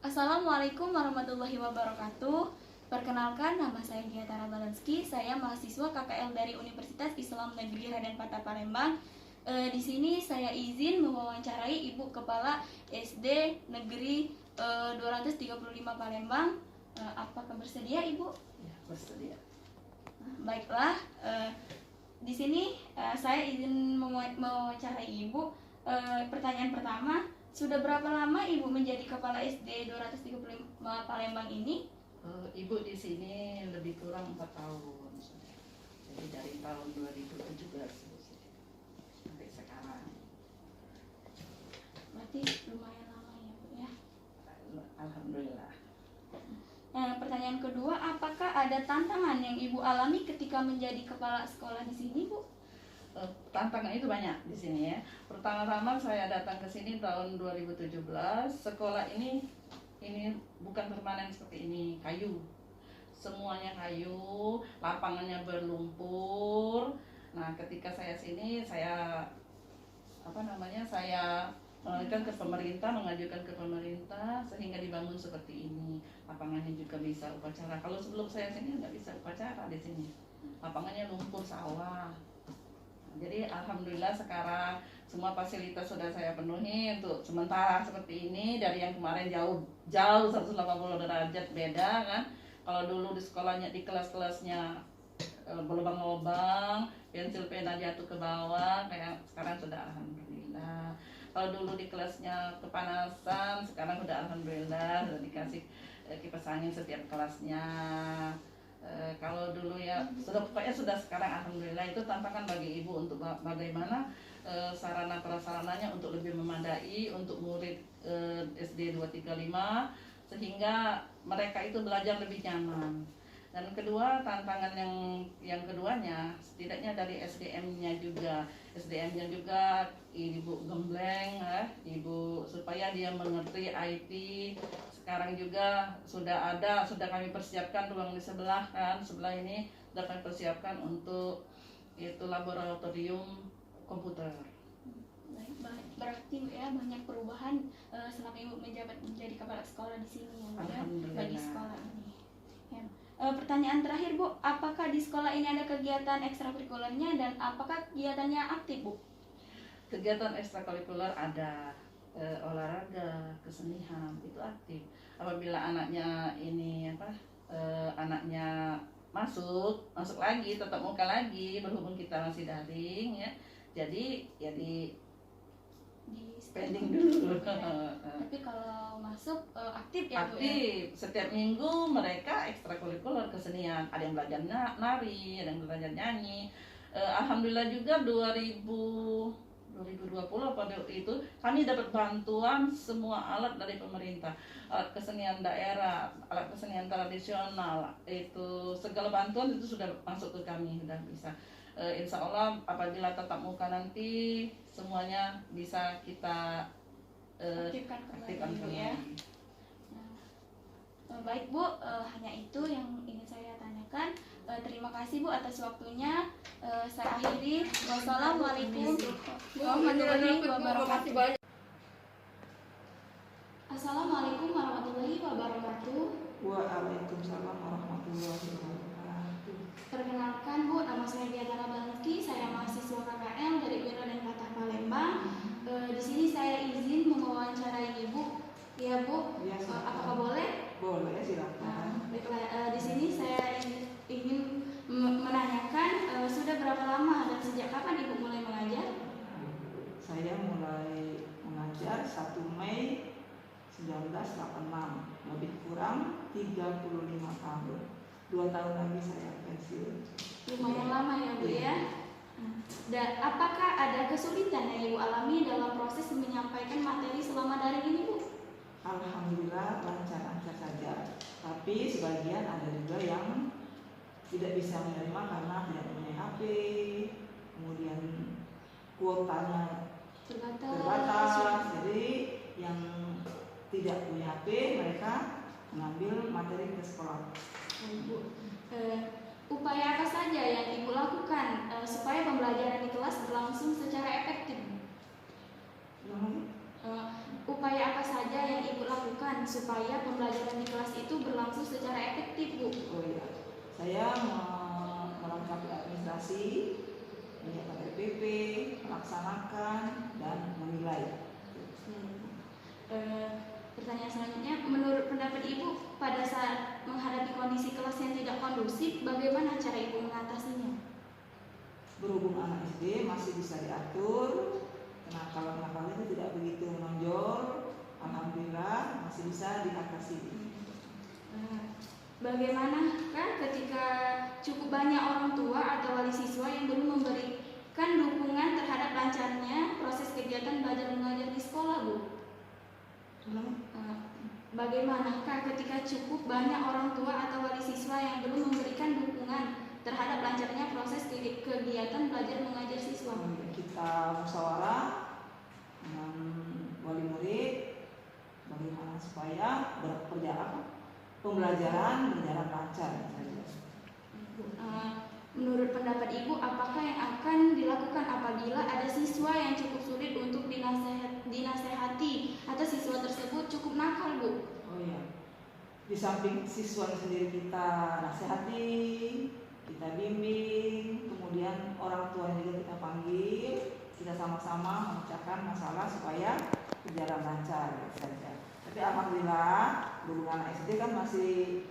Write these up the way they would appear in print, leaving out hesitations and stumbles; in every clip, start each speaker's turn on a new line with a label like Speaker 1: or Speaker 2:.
Speaker 1: Assalamualaikum warahmatullahi wabarakatuh. Perkenalkan, nama saya Gia Tara Balenski. Saya mahasiswa KKL dari Universitas Islam Negeri Raden Patah Palembang. Di sini saya izin mewawancarai Ibu Kepala SD Negeri 235 Palembang. Apakah bersedia, Ibu?
Speaker 2: Ya, bersedia.
Speaker 1: Baiklah. Di sini saya izin mewawancarai Ibu. Pertanyaan pertama, sudah berapa lama Ibu menjadi Kepala SD 235 Palembang ini?
Speaker 2: Ibu di sini lebih kurang 4 tahun. Jadi dari tahun 2017 sampai sekarang.
Speaker 1: Berarti lumayan lama ya, Bu ya.
Speaker 2: Alhamdulillah.
Speaker 1: Pertanyaan kedua, apakah ada tantangan yang Ibu alami ketika menjadi kepala sekolah di sini, Bu?
Speaker 2: Tantangan itu banyak di sini ya. Pertama-tama saya datang ke sini tahun 2017. Sekolah ini bukan permanen seperti ini, kayu. Semuanya kayu, lapangannya berlumpur. Nah, ketika saya sini saya mengajukan ke pemerintah sehingga dibangun seperti ini. Lapangannya juga bisa upacara. Kalau sebelum saya sini nggak bisa upacara di sini. Lapangannya lumpur sawah. Jadi alhamdulillah sekarang semua fasilitas sudah saya penuhi untuk sementara seperti ini. Dari yang kemarin jauh 180 derajat beda kan. Kalau dulu di sekolahnya, di kelas-kelasnya berlubang-lubang, pensil pena jatuh ke bawah, kayak sekarang sudah alhamdulillah. Kalau dulu di kelasnya kepanasan, sekarang sudah alhamdulillah sudah dikasih kipas angin setiap kelasnya. Kalau dulu ya pokoknya sudah sekarang alhamdulillah. Itu tantangan bagi ibu untuk bagaimana sarana prasarananya untuk lebih memadai untuk murid SD 235 sehingga mereka itu belajar lebih nyaman. Dan kedua, tantangan yang keduanya setidaknya dari SDM-nya juga ibu gembleng ibu supaya dia mengerti IT. Sekarang juga sudah kami persiapkan ruang di sebelah ini sudah kami persiapkan untuk itu laboratorium komputer.
Speaker 1: Baik, berarti ya banyak perubahan selama Ibu menjadi kepala sekolah di sini ya, bagi sekolah ini. Ya. Pertanyaan terakhir, Bu, apakah di sekolah ini ada kegiatan ekstrakurikulernya dan apakah kegiatannya aktif, Bu?
Speaker 2: Kegiatan ekstrakurikuler ada. Olahraga, kesenian itu aktif. Apabila anaknya anaknya masuk lagi, tetap muka lagi, berhubung kita masih daring ya. Jadi ya di spending dulu.
Speaker 1: Tapi kalau masuk aktif ya, Bu?
Speaker 2: Aktif. Setiap minggu mereka ekstrakurikuler kesenian. Ada yang belajar nari, ada yang belajar nyanyi. Alhamdulillah juga 2020 pada itu kami dapat bantuan semua alat dari pemerintah, alat kesenian daerah, alat kesenian tradisional, itu segala bantuan itu sudah masuk ke kami, sudah bisa. Insya Allah apabila tatap muka nanti semuanya bisa kita
Speaker 1: aktifkan
Speaker 2: kembali.
Speaker 1: Ya. Baik, Bu, hanya itu yang ingin saya tanyakan. Terima kasih, Bu, atas waktunya. Saya akhiri. Wassalamualaikum warahmatullahi wabarakatuh. Assalamualaikum warahmatullahi wabarakatuh.
Speaker 3: Waalaikumsalam warahmatullahi wabarakatuh.
Speaker 1: Perkenalkan, Bu, nama saya Gia Tara Balenski. Saya mahasiswa KKL dari Raden Patah Palembang. Di sini saya izin mewawancarai Ibu. Ya, Bu.
Speaker 3: Ya,
Speaker 1: apakah boleh?
Speaker 3: Boleh, silakan.
Speaker 1: Baiklah, di sini saya ingin menanyakan sudah berapa lama dan sejak kapan Ibu mulai mengajar?
Speaker 3: Saya mulai mengajar 1 Mei 1986, lebih kurang 35 tahun. 2 tahun lagi saya pensiun.
Speaker 1: Lumayan lama ya, Bu ya. Dan apakah ada kesulitan yang Ibu alami dalam proses menyampaikan materi selama daring ini, Bu?
Speaker 3: Alhamdulillah lancar-lancar saja. Tapi sebagian ada juga yang tidak bisa menerima karena tidak punya HP, kemudian kuotanya terbatas. Jadi yang tidak punya HP mereka mengambil materi ke sekolah.
Speaker 1: Bu, upaya apa saja yang Ibu lakukan supaya pembelajaran di kelas berlangsung secara efektif? Upaya apa saja yang Ibu lakukan supaya pembelajaran di kelas itu berlangsung secara efektif, Bu?
Speaker 3: Oh iya, saya melengkapi administrasi, menyiapkan RPP, melaksanakan dan menilai.
Speaker 1: Pertanyaan selanjutnya, menurut pendapat Ibu, pada saat menghadapi kondisi kelas yang tidak kondusif, bagaimana cara Ibu mengatasinya?
Speaker 3: Berhubung anak SD masih bisa diatur, kenakalan itu tidak begitu menonjol, alhamdulillah masih bisa diatasi.
Speaker 1: Bagaimanakah ketika cukup banyak orang tua atau wali siswa yang belum memberikan dukungan terhadap lancarnya proses kegiatan belajar mengajar di sekolah, Bu? Bagaimanakah ketika cukup banyak orang tua atau wali siswa yang belum memberikan dukungan terhadap lancarnya proses kegiatan belajar mengajar siswa?
Speaker 3: Kita musyawarah dengan wali murid bagaimana supaya pembelajaran berjalan lancar.
Speaker 1: Menurut pendapat Ibu, apakah yang akan dilakukan apabila ada siswa yang cukup sulit untuk dinasehati atau siswa tersebut cukup nakal, Bu?
Speaker 3: Oh iya, di samping siswa sendiri kita nasihati, kita bimbing, kemudian orang tua juga kita panggil, kita sama-sama memecahkan masalah supaya berjalan lancar saja. Tapi alhamdulillah, dulu anak SD kan masih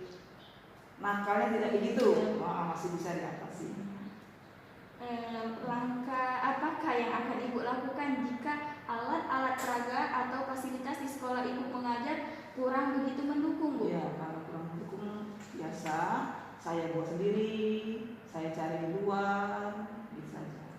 Speaker 3: nakalnya tidak begitu, masih bisa diatasi.
Speaker 1: Langkah apakah yang akan Ibu lakukan jika alat-alat peraga atau fasilitas di sekolah Ibu mengajar kurang begitu mendukung, Bu?
Speaker 3: Ya, kalau kurang mendukung biasa saya buat sendiri, saya cari di luar, gitu saja.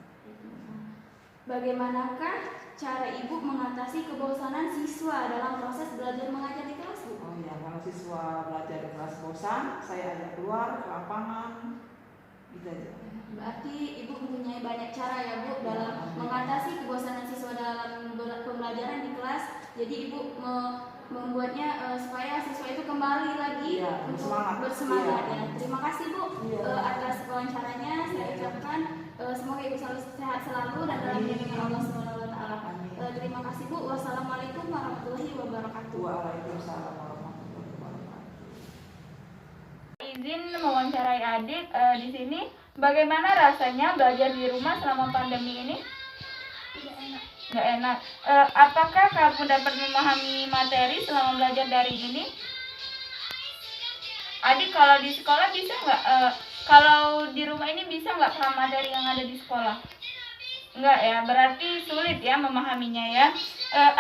Speaker 1: Bagaimanakah cara Ibu mengatasi kebosanan siswa dalam proses belajar mengajar di kelas, Bu?
Speaker 3: Oh ya, kalau siswa belajar di kelas bosan, saya ajak keluar ke lapangan, gitu aja.
Speaker 1: Berarti Ibu mempunyai banyak cara ya, Bu, dalam mengatasi kebosanan siswa dalam pembelajaran di kelas. Jadi Ibu membuatnya supaya siswa itu kembali lagi untuk bersemangat ya. Terima kasih, Bu, atas wawancaranya. Saya ucapkan semoga Ibu selalu sehat selalu dan dalam lindungan Allah Subhanahu wa taala. Terima kasih, Bu. Wassalamualaikum warahmatullahi wabarakatuh.
Speaker 3: Waalaikumsalam warahmatullahi wabarakatuh.
Speaker 4: Izin mewawancarai adik di sini. Bagaimana rasanya belajar di rumah selama pandemi ini? Nggak enak. Apakah kamu dapat memahami materi selama belajar daring ini? Adik kalau di sekolah bisa nggak? Kalau di rumah ini bisa nggak paham materi yang ada di sekolah? Enggak ya, berarti sulit ya memahaminya ya.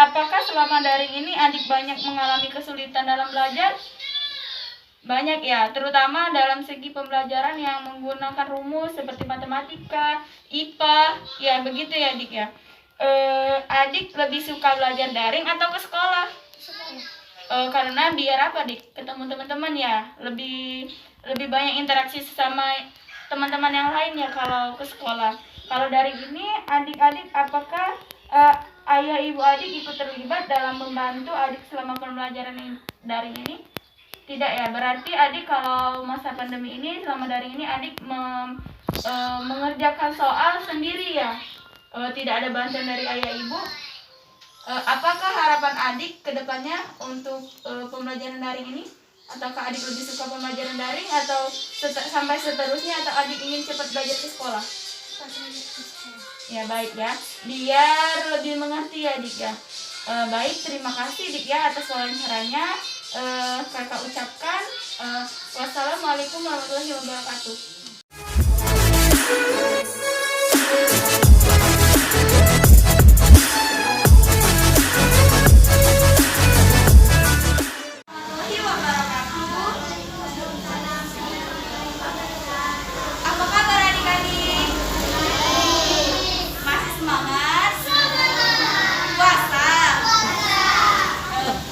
Speaker 4: Apakah selama daring ini adik banyak mengalami kesulitan dalam belajar? Banyak ya, terutama dalam segi pembelajaran yang menggunakan rumus seperti matematika, IPA, ya begitu ya adik ya. Adik lebih suka belajar daring atau ke sekolah? Karena biar apa adik? Ketemu teman-teman ya, lebih banyak interaksi sama teman-teman yang lain ya kalau ke sekolah. Kalau dari ini adik-adik apakah ayah ibu adik ikut terlibat dalam membantu adik selama pembelajaran daring ini? Tidak ya, berarti adik kalau masa pandemi ini selama daring ini adik mengerjakan soal sendiri ya, tidak ada bantuan dari ayah ibu. Apakah harapan adik ke depannya untuk pembelajaran daring ini? Ataukah adik lebih suka pembelajaran daring atau sampai seterusnya, atau adik ingin cepat belajar ke sekolah? Ya baik ya, biar lebih mengerti ya adik ya. Baik, terima kasih adik ya atas wawancaranya. Kakak ucapkan wassalamualaikum warahmatullahi wabarakatuh.
Speaker 1: Apa kabar adik-adik? Masih semangat? Puasa?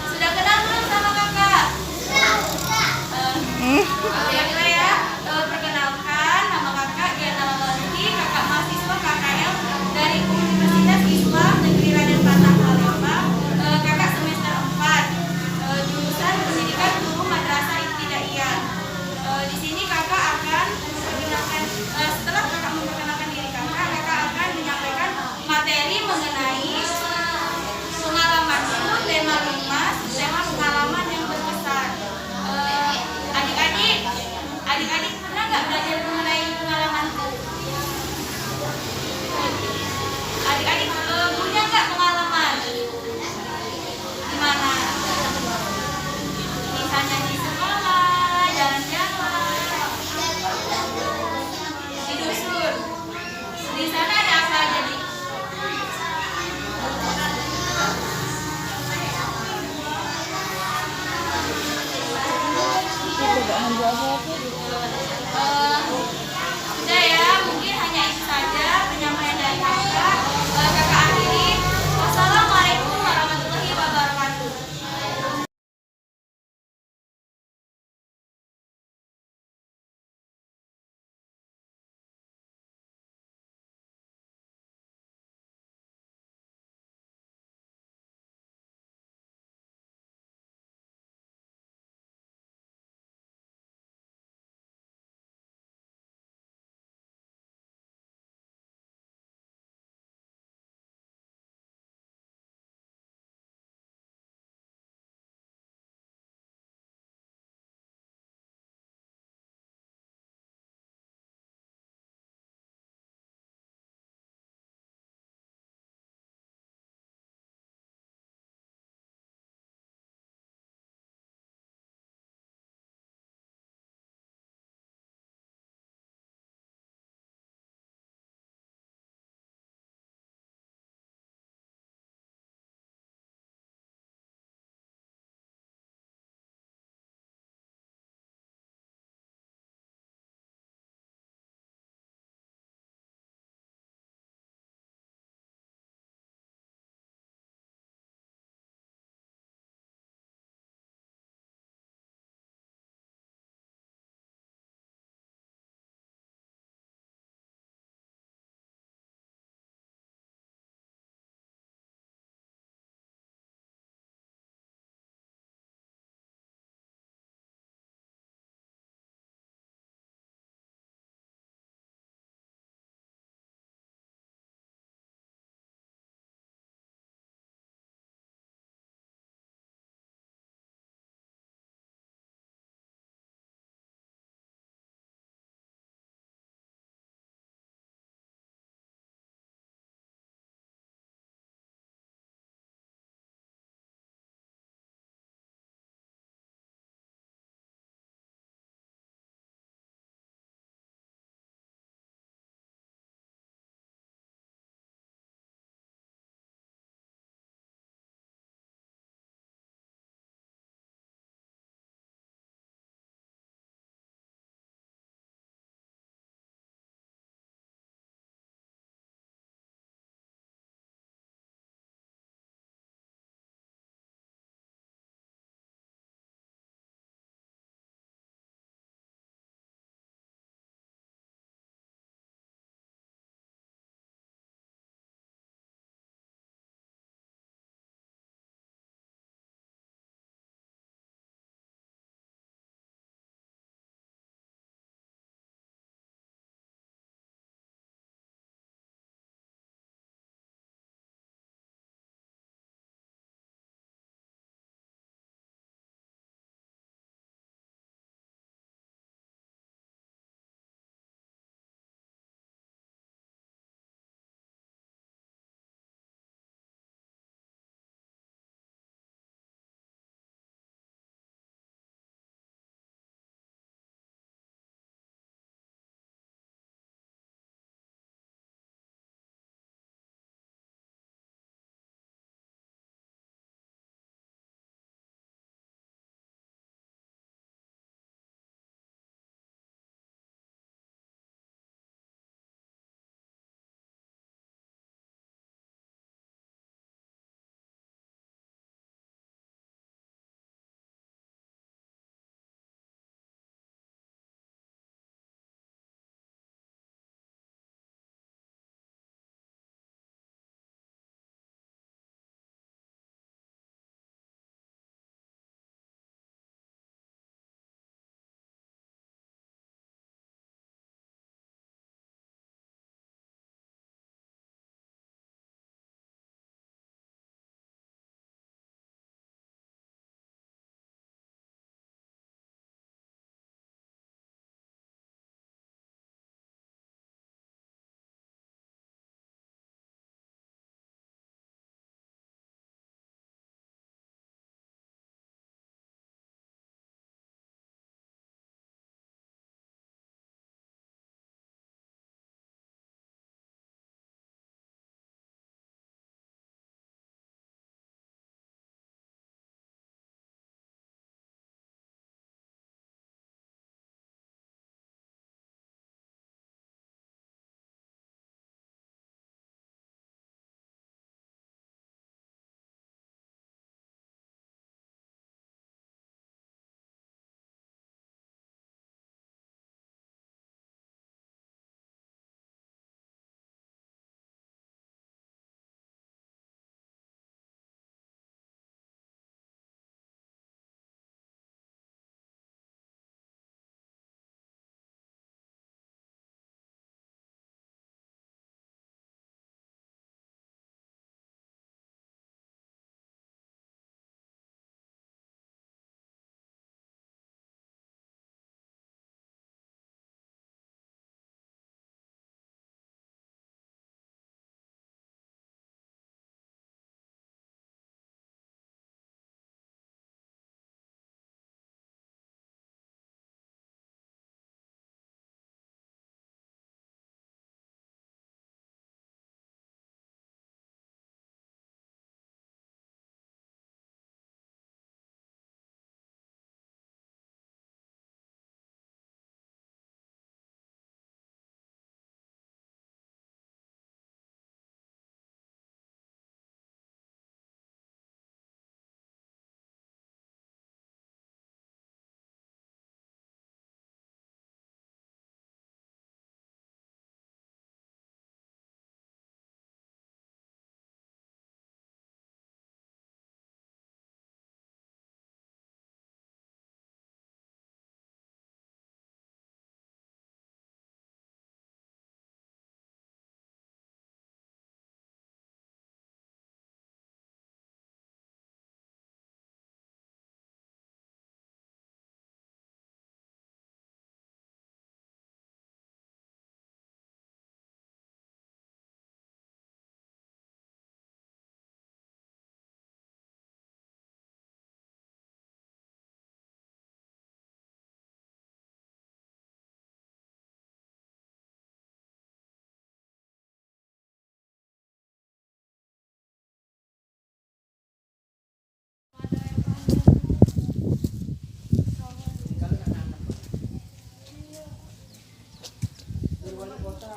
Speaker 1: Sudah kenal belum sama kakak? Setelah kakak memperkenalkan diri kakak, kakak akan menyampaikan materi mengenai pengalamanku, tema 5, tema pengalaman yang berkesan. Adik-adik pernah nggak belajar mengenai pengalamanku? Adik-adik punya nggak pengalaman? Gimana? Misalnya di sekolah, jalan-jalan, tidur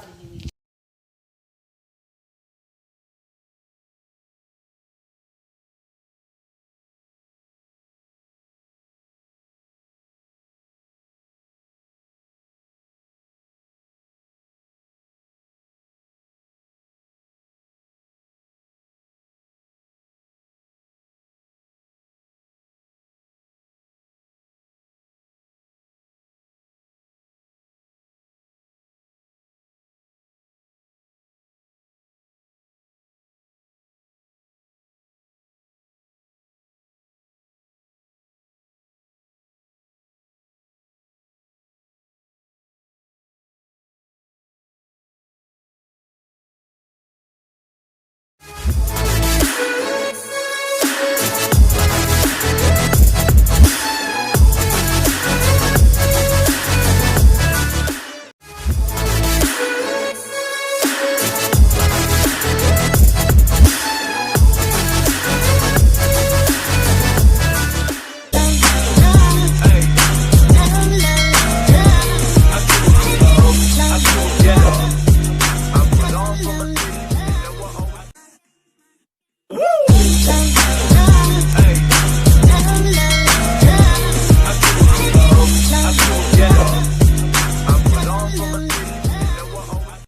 Speaker 3: di sini.